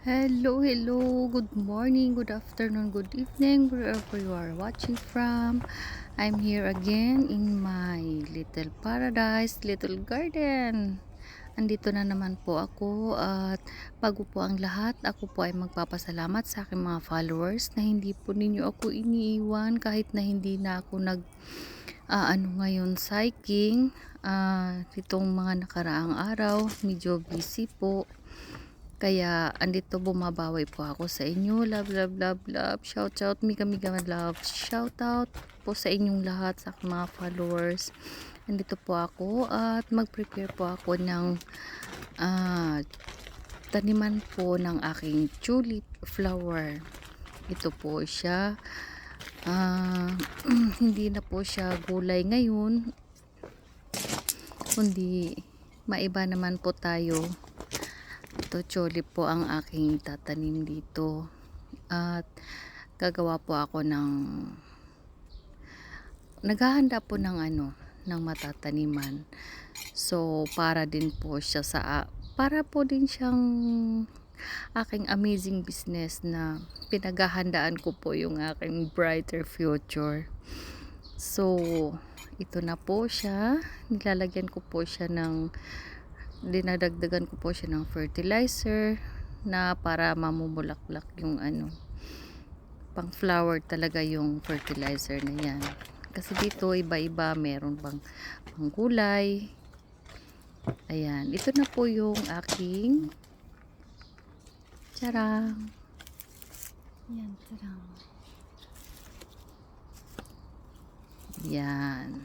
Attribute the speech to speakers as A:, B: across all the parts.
A: Hello, good morning, good afternoon, good evening, wherever you are watching from. I'm here again in my little paradise, little garden. Andito na naman po ako at bago po ang lahat, ako po ay magpapasalamat sa aking mga followers na hindi po ninyo ako iniiwan kahit na hindi na ako ngayon cycling. Itong mga nakaraang araw, medyo busy po. Kaya andito bumabawi po ako sa inyo. Love, love, love, love. Shout out, mega, mega love. Shout out po sa inyong lahat, sa aking mga followers. Andito po ako at mag-prepare po ako ng taniman po ng aking tulip flower. Ito po siya. Hindi na po siya gulay ngayon, kundi maiba naman po tayo. Ito tulip po ang aking tatanim dito at gagawa po ako naghahanda po ng ng matataniman. So para din po siya para po din siyang aking amazing business na pinaghahandaan ko po yung aking brighter future. So ito na po siya, nilalagyan ko po siya dinadagdagan ko po siya ng fertilizer na para mamumulaklak yung pang flower talaga yung fertilizer na yan. Kasi dito iba-iba, meron pang gulay. Ayan, ito na po yung aking charang. Yan, charang. Yan.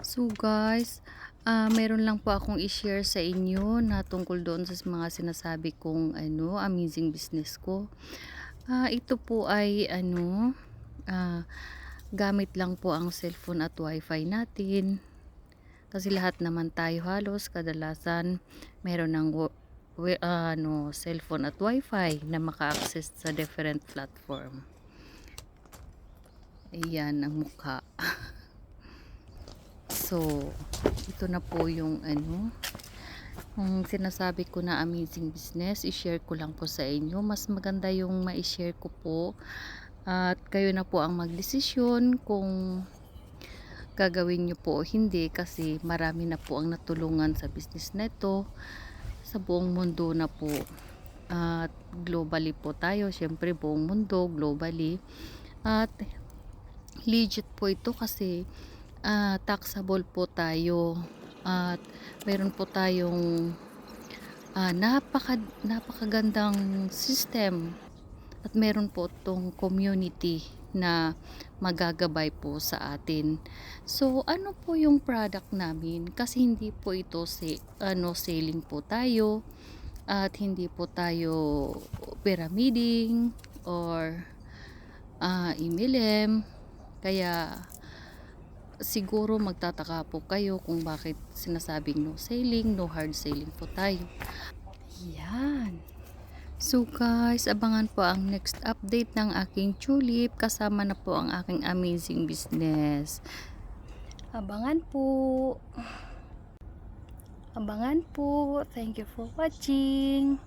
A: So guys, meron lang po akong i-share sa inyo na tungkol doon sa mga sinasabi kong amazing business ko. Ito po ay gamit lang po ang cellphone at wifi natin. Kasi lahat naman tayo halos kadalasan meron ng cellphone at wifi na maka-access sa different platform. Ayan ang mukha. So, ito na po yung sinasabi ko na amazing business. I-share ko lang po sa inyo. Mas maganda yung ma-share ko po. At kayo na po ang magdesisyon kung gagawin nyo po o hindi. Kasi marami na po ang natulungan sa business neto. Sa buong mundo na po. At globally po tayo. Siyempre buong mundo, globally. At legit po ito kasi taxable po tayo at meron po tayong napakagandang system at meron po itong community na magagabay po sa atin. So ano po yung product namin, kasi hindi po ito selling po tayo at hindi po tayo pyramiding or MLM. Kaya siguro magtataka po kayo kung bakit sinasabing no selling, no hard selling po tayo. Yan. So guys, abangan po ang next update ng aking tulip, kasama na po ang aking amazing business. Abangan po. Abangan po. Thank you for watching.